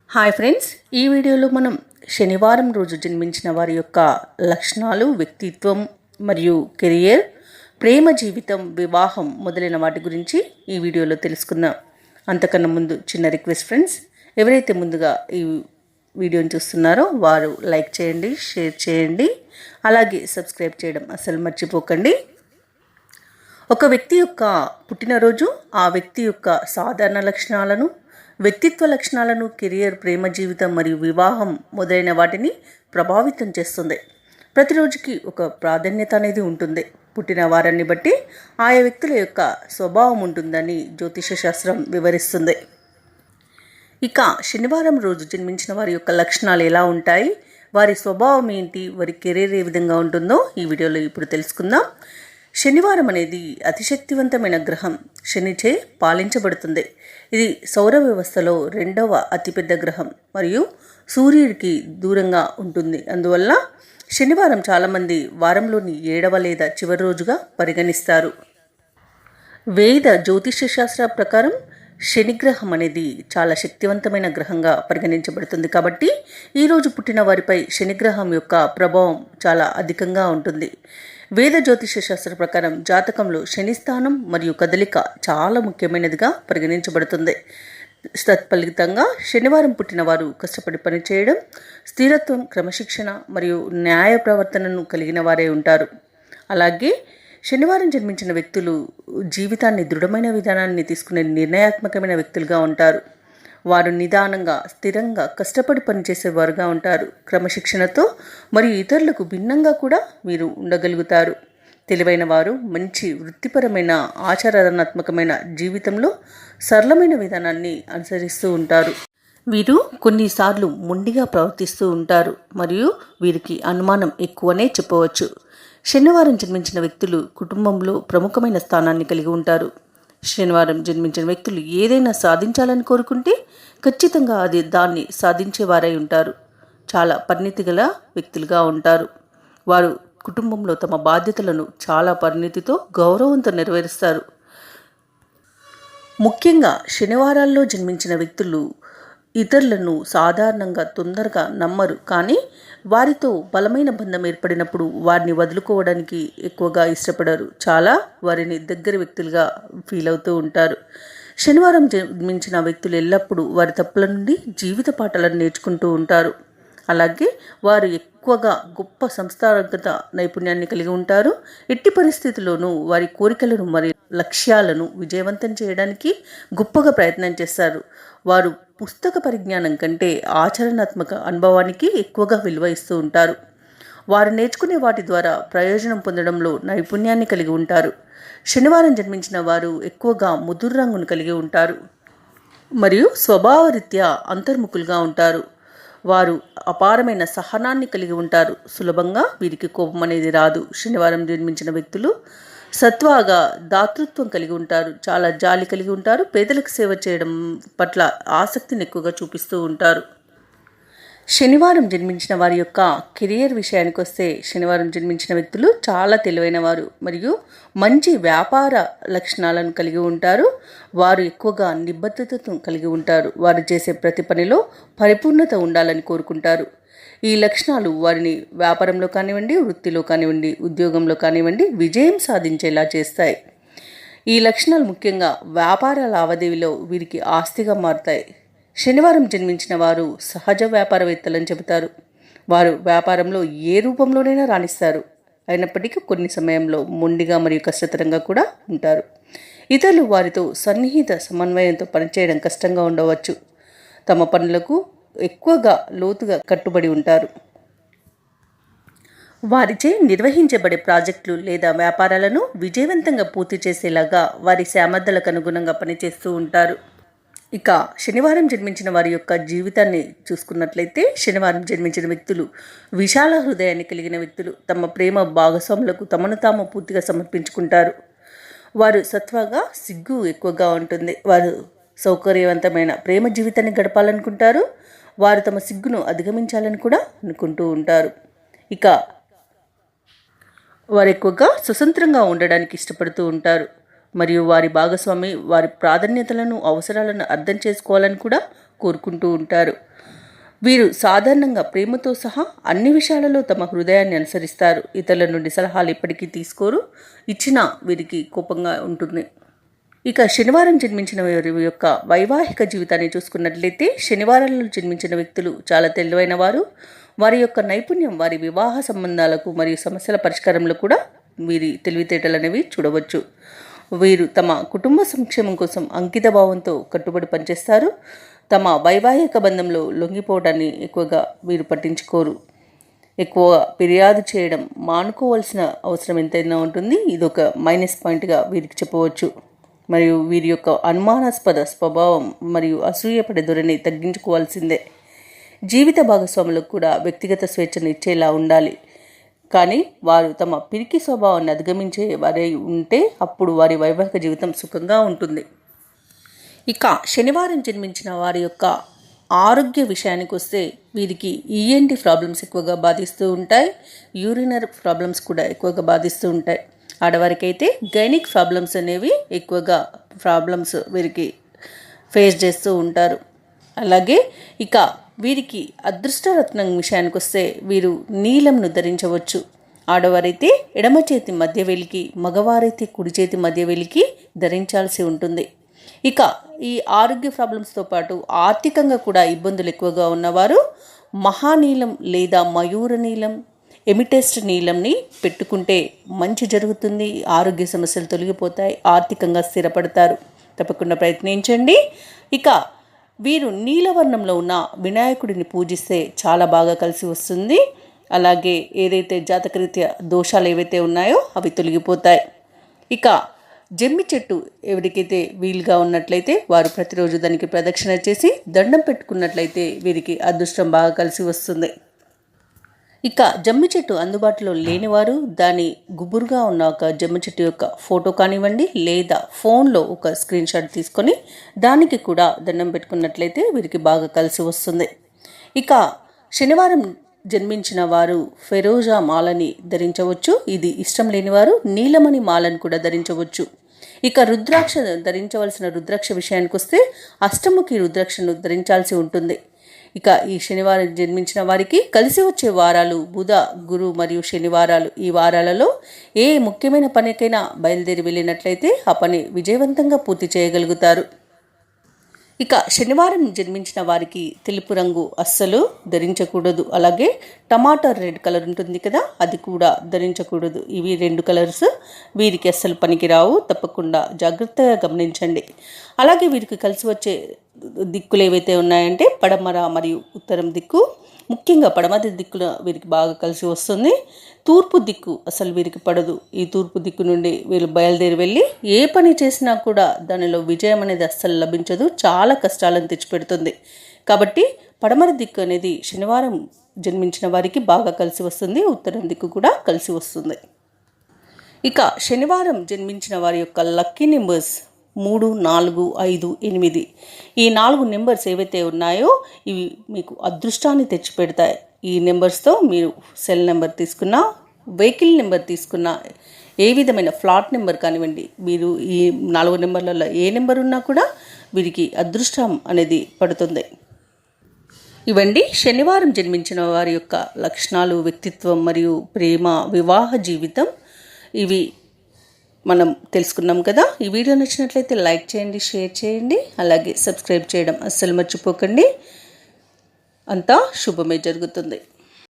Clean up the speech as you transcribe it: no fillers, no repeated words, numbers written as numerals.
Hi friends, ఈ వీడియోలో మనం శనివారం రోజు జన్మించిన వారి యొక్క లక్షణాలు, వ్యక్తిత్వం మరియు కెరియర్, ప్రేమ జీవితం, వివాహం మొదలైన వాటి గురించి ఈ వీడియోలో తెలుసుకుందాం. అంతకన్నా ముందు చిన్న రిక్వెస్ట్ ఫ్రెండ్స్, ఎవరైతే ముందుగా ఈ వీడియోని చూస్తున్నారో వారు లైక్ చేయండి, షేర్ చేయండి, అలాగే సబ్స్క్రైబ్ చేయడం అసలు మర్చిపోకండి. ఒక వ్యక్తి యొక్క పుట్టినరోజు ఆ వ్యక్తి యొక్క సాధారణ లక్షణాలను, వ్యక్తిత్వ లక్షణాలను, కెరియర్, ప్రేమ జీవితం మరియు వివాహం మొదలైన వాటిని ప్రభావితం చేస్తుంది. ప్రతిరోజుకి ఒక ప్రాధాన్యత అనేది ఉంటుంది. పుట్టిన వారాన్ని బట్టి ఆయా వ్యక్తుల యొక్క స్వభావం ఉంటుందని జ్యోతిష శాస్త్రం వివరిస్తుంది. ఇక శనివారం రోజు జన్మించిన వారి యొక్క లక్షణాలు ఎలా ఉంటాయి, వారి స్వభావం ఏంటి, వారి కెరీర్ ఏ విధంగా ఉంటుందో ఈ వీడియోలో ఇప్పుడు తెలుసుకుందాం. శనివారం అనేది అతిశక్తివంతమైన గ్రహం. శనిచే పాలించబడుతుంది. ఇది సౌర వ్యవస్థలో రెండవ అతిపెద్ద గ్రహం మరియు సూర్యుడికి దూరంగా ఉంటుంది. అందువల్ల శనివారం చాలామంది వారంలోని 7వ లేదా చివరి రోజుగా పరిగణిస్తారు. వేద జ్యోతిష్య శాస్త్ర ప్రకారం శనిగ్రహం అనేది చాలా శక్తివంతమైన గ్రహంగా పరిగణించబడుతుంది. కాబట్టి ఈరోజు పుట్టిన వారిపై శనిగ్రహం యొక్క ప్రభావం చాలా అధికంగా ఉంటుంది. వేద జ్యోతిష శాస్త్ర ప్రకారం జాతకంలో శని స్థానం మరియు కదలిక చాలా ముఖ్యమైనదిగా పరిగణించబడుతుంది. తత్ఫలితంగా శనివారం పుట్టిన వారు కష్టపడి పనిచేయడం, స్థిరత్వం, క్రమశిక్షణ మరియు న్యాయ ప్రవర్తనను కలిగిన వారే ఉంటారు. అలాగే శనివారం జన్మించిన వ్యక్తులు జీవితాన్ని దృఢమైన విధానాన్ని తీసుకునే నిర్ణయాత్మకమైన వ్యక్తులుగా ఉంటారు. వారు నిదానంగా, స్థిరంగా, కష్టపడి పనిచేసేవారుగా ఉంటారు. క్రమశిక్షణతో మరియు ఇతరులకు భిన్నంగా కూడా వీరు ఉండగలుగుతారు. తెలివైన వారు మంచి వృత్తిపరమైన, ఆచరణాత్మకమైన జీవితంలో సరళమైన విధానాన్ని అనుసరిస్తూ ఉంటారు. వీరు కొన్నిసార్లు మొండిగా ప్రవర్తిస్తూ ఉంటారు మరియు వీరికి అనుమానం ఎక్కువనే చెప్పవచ్చు. శనివారం జన్మించిన వ్యక్తులు కుటుంబంలో ప్రముఖమైన స్థానాన్ని కలిగి ఉంటారు. శనివారం జన్మించిన వ్యక్తులు ఏదైనా సాధించాలని కోరుకుంటే ఖచ్చితంగా దాన్ని సాధించేవారై ఉంటారు. చాలా పరిణితి గల వ్యక్తులుగా ఉంటారు. వారు కుటుంబంలో తమ బాధ్యతలను చాలా పరిణితితో, గౌరవంతో నెరవేరుస్తారు. ముఖ్యంగా శనివారాల్లో జన్మించిన వ్యక్తులు ఇతరులను సాధారణంగా తొందరగా నమ్మరు, కానీ వారితో బలమైన బంధం ఏర్పడినప్పుడు వారిని వదులుకోవడానికి ఎక్కువగా ఇష్టపడరు. చాలా వారిని దగ్గర వ్యక్తులుగా ఫీల్ అవుతూ ఉంటారు. శనివారం జన్మించిన వ్యక్తులు ఎల్లప్పుడూ వారి తప్పుల నుండి జీవిత పాఠాలను నేర్చుకుంటూ ఉంటారు. అలాగే వారు ఎక్కువగా గొప్ప సంస్థాగత నైపుణ్యాన్ని కలిగి ఉంటారు. ఎట్టి పరిస్థితుల్లోనూ వారి కోరికలను మరియు లక్ష్యాలను విజయవంతం చేయడానికి గొప్పగా ప్రయత్నం చేస్తారు. వారు పుస్తక పరిజ్ఞానం కంటే ఆచరణాత్మక అనుభవానికి ఎక్కువగా విలువ ఇస్తూ ఉంటారు. వారు నేర్చుకునే వాటి ద్వారా ప్రయోజనం పొందడంలో నైపుణ్యాన్ని కలిగి ఉంటారు. శనివారం జన్మించిన వారు ఎక్కువగా ముదురు రంగును కలిగి ఉంటారు మరియు స్వభావరీత్యా అంతర్ముఖులుగా ఉంటారు. వారు అపారమైన సహనాన్ని కలిగి ఉంటారు. సులభంగా వీరికి కోపం అనేది రాదు. శనివారం జన్మించిన వ్యక్తులు సత్వాగా దాతృత్వం కలిగి ఉంటారు. చాలా జాలి కలిగి ఉంటారు. పేదలకు సేవ చేయడం పట్ల ఆసక్తిని ఎక్కువగా చూపిస్తూ ఉంటారు. శనివారం జన్మించిన వారి యొక్క కెరియర్ విషయానికి వస్తే, శనివారం జన్మించిన వ్యక్తులు చాలా తెలివైన వారు మరియు మంచి వ్యాపార లక్షణాలను కలిగి ఉంటారు. వారు ఎక్కువగా నిబద్ధతను కలిగి ఉంటారు. వారు చేసే ప్రతి పనిలో పరిపూర్ణత ఉండాలని కోరుకుంటారు. ఈ లక్షణాలు వారిని వ్యాపారంలో కానివ్వండి, వృత్తిలో కానివ్వండి, ఉద్యోగంలో కానివ్వండి విజయం సాధించేలా చేస్తాయి. ఈ లక్షణాలు ముఖ్యంగా వ్యాపార లావాదేవీలో వీరికి ఆస్తిగా మారుతాయి. శనివారం జన్మించిన వారు సహజ వ్యాపారవేత్తలని చెబుతారు. వారు వ్యాపారంలో ఏ రూపంలోనైనా రాణిస్తారు. అయినప్పటికీ కొన్ని సమయంలో మొండిగా మరియు కష్టతరంగా కూడా ఉంటారు. ఇతరులు వారితో సన్నిహిత సమన్వయంతో పనిచేయడం కష్టంగా ఉండవచ్చు. తమ పనులకు ఎక్కువగా లోతుగా కట్టుబడి ఉంటారు. వారిచే నిర్వహించబడే ప్రాజెక్టులు లేదా వ్యాపారాలను విజయవంతంగా పూర్తి చేసేలాగా వారి సామర్థ్యాలకు అనుగుణంగా పనిచేస్తూ ఉంటారు. ఇక శనివారం జన్మించిన వారి యొక్క జీవితాన్ని చూసుకున్నట్లయితే, శనివారం జన్మించిన వ్యక్తులు విశాల హృదయాన్ని కలిగిన వ్యక్తులు. తమ ప్రేమ భాగస్వాములకు తమను తాము పూర్తిగా సమర్పించుకుంటారు. వారు సత్వగా, సిగ్గు ఎక్కువగా ఉంటుంది. వారు సౌకర్యవంతమైన ప్రేమ జీవితాన్ని గడపాలనుకుంటారు. వారు తమ సిగ్గును అధిగమించాలని కూడా అనుకుంటూ ఉంటారు. ఇక వారు ఎక్కువగా స్వతంత్రంగా ఉండడానికి ఇష్టపడుతూ ఉంటారు. మరియు వారి భాగస్వామి వారి ప్రాధాన్యతలను, అవసరాలను అర్థం చేసుకోవాలని కూడా కోరుకుంటూ ఉంటారు. వీరు సాధారణంగా ప్రేమతో సహా అన్ని విషయాలలో తమ హృదయాన్ని అనుసరిస్తారు. ఇతరుల నుండి సలహాలు ఎప్పటికీ తీసుకోరు. ఇచ్చినా వీరికి కోపంగా ఉంటుంది. ఇక శనివారం జన్మించిన వారి యొక్క వైవాహిక జీవితాన్ని చూసుకున్నట్లయితే శనివారంలో జన్మించిన వ్యక్తులు చాలా తెలివైన వారు. వారి యొక్క నైపుణ్యం వారి వివాహ సంబంధాలకు మరియు సమస్యల పరిష్కారంలో కూడా వీరి తెలివితేటలు అనేవి చూడవచ్చు. వీరు తమ కుటుంబ సంక్షేమం కోసం అంకిత భావంతో కట్టుబడి పనిచేస్తారు. తమ వైవాహిక బంధంలో లొంగిపోవడాన్ని ఎక్కువగా వీరు పట్టించుకోరు. ఎక్కువ ఫిర్యాదు చేయడం మానుకోవాల్సిన అవసరం ఎంతైనా ఉంటుంది. ఇదొక మైనస్ పాయింట్గా వీరికి చెప్పవచ్చు. మరియు వీరి యొక్క అనుమానాస్పద స్వభావం మరియు అసూయపడే ధోరణి తగ్గించుకోవాల్సిందే. జీవిత భాగస్వాములకు కూడా వ్యక్తిగత స్వేచ్ఛను ఇచ్చేలా ఉండాలి. కానీ వారు తమ పిరికి స్వభావాన్ని అధిగమించే వారే ఉంటే అప్పుడు వారి వైవాహిక జీవితం సుఖంగా ఉంటుంది. ఇక శనివారం జన్మించిన వారి యొక్క ఆరోగ్య విషయానికి వస్తే వీరికి ఈఎన్టీ ప్రాబ్లమ్స్ ఎక్కువగా బాధిస్తూ ఉంటాయి. యూరినరీ ప్రాబ్లమ్స్ కూడా ఎక్కువగా బాధిస్తూ ఉంటాయి. ఆడవారికైతే గైనిక్ ప్రాబ్లమ్స్ అనేవి ఎక్కువగా ప్రాబ్లమ్స్ వీరికి ఫేస్ చేస్తూ ఉంటారు. అలాగే ఇక వీరికి అదృష్టరత్నం విషయానికి వస్తే వీరు నీలంను ధరించవచ్చు. ఆడవారైతే ఎడమ చేతి మధ్య వేలికి, మగవారైతే కుడి చేతి మధ్య వేలికి ధరించాల్సి ఉంటుంది. ఇక ఈ ఆరోగ్య ప్రాబ్లమ్స్తో పాటు ఆర్థికంగా కూడా ఇబ్బందులు ఎక్కువగా ఉన్నవారు మహానీలం లేదా మయూర నీలం, ఎమిటెస్ట్ నీలంని పెట్టుకుంటే మంచి జరుగుతుంది. ఆరోగ్య సమస్యలు తొలగిపోతాయి. ఆర్థికంగా స్థిరపడతారు. తప్పకుండా ప్రయత్నించండి. ఇక వీరు నీలవర్ణంలో ఉన్న వినాయకుడిని పూజిస్తే చాలా బాగా కలిసి వస్తుంది. అలాగే ఏదైతే జాతకరీత్యా దోషాలు ఏవైతే ఉన్నాయో అవి తొలగిపోతాయి. ఇక జమ్మి చెట్టు ఎవరికైతే వీలుగా ఉన్నట్లయితే వారు ప్రతిరోజు దానికి ప్రదక్షిణ చేసి దండం పెట్టుకున్నట్లయితే వీరికి అదృష్టం బాగా కలిసి వస్తుంది. ఇక జమ్మి చెట్టు అందుబాటులో లేనివారు దాని గుబురుగా ఉన్న ఒక జమ్మి చెట్టు యొక్క ఫోటో కానివ్వండి లేదా ఫోన్లో ఒక స్క్రీన్ షాట్ తీసుకొని దానికి కూడా దండం పెట్టుకున్నట్లయితే వీరికి బాగా కలిసి వస్తుంది. ఇక శనివారం జన్మించిన వారు ఫెరోజా మాలని ధరించవచ్చు. ఇది ఇష్టం లేనివారు నీలమణి మాలను కూడా ధరించవచ్చు. ఇక రుద్రాక్ష ధరించవలసిన రుద్రాక్ష విషయానికి వస్తే అష్టముఖి రుద్రాక్షను ధరించాల్సి ఉంటుంది. ఇక ఈ శనివారం జన్మించిన వారికి కలిసి వచ్చే వారాలు బుధ, గురు మరియు శనివారాలు. ఈ వారాలలో ఏ ముఖ్యమైన పనికైనా బయలుదేరి వెళ్ళినట్లయితే ఆ పని విజయవంతంగా పూర్తి చేయగలుగుతారు. ఇక శనివారం జన్మించిన వారికి తెలుపు రంగు అస్సలు ధరించకూడదు. అలాగే టమాటా రెడ్ కలర్ ఉంటుంది కదా, అది కూడా ధరించకూడదు. ఇవి 2 కలర్స్ వీరికి అస్సలు పనికిరావు. తప్పకుండా జాగ్రత్తగా గమనించండి. అలాగే వీరికి కలిసి వచ్చే దిక్కులు ఏవైతే ఉన్నాయంటే పడమర మరియు ఉత్తరం దిక్కు. ముఖ్యంగా పడమర దిక్కున వీరికి బాగా కలిసి వస్తుంది. తూర్పు దిక్కు అసలు వీరికి పడదు. ఈ తూర్పు దిక్కు నుండి వీళ్ళు బయలుదేరి వెళ్ళి ఏ పని చేసినా కూడా దానిలో విజయం అనేది అస్సలు లభించదు. చాలా కష్టాలను తెచ్చిపెడుతుంది. కాబట్టి పడమర దిక్కు అనేది శనివారం జన్మించిన వారికి బాగా కలిసి వస్తుంది. ఉత్తరం దిక్కు కూడా కలిసి వస్తుంది. ఇక శనివారం జన్మించిన వారి యొక్క లక్కీ నెంబర్స్ 3, 4, 5, 8. ఈ 4 నెంబర్స్ ఏవైతే ఉన్నాయో ఇవి మీకు అదృష్టాన్ని తెచ్చిపెడతాయి. ఈ నెంబర్స్తో మీరు సెల్ నెంబర్ తీసుకున్నా, వెహికల్ నెంబర్ తీసుకున్నా, ఏ విధమైన ఫ్లాట్ నెంబర్ కానివ్వండి, మీరు ఈ 4 నెంబర్లలో ఏ నెంబర్ ఉన్నా కూడా వీరికి అదృష్టం అనేది పడుతుంది. ఇవండి శనివారం జన్మించిన వారి యొక్క లక్షణాలు, వ్యక్తిత్వం మరియు ప్రేమ, వివాహ జీవితం. ఇవి మనం తెలుసుకున్నాం కదా. ఈ వీడియో నచ్చినట్లయితే లైక్ చేయండి, షేర్ చేయండి, అలాగే సబ్స్క్రైబ్ చేయడం అస్సలు మర్చిపోకండి. అంతా శుభమే జరుగుతుంది.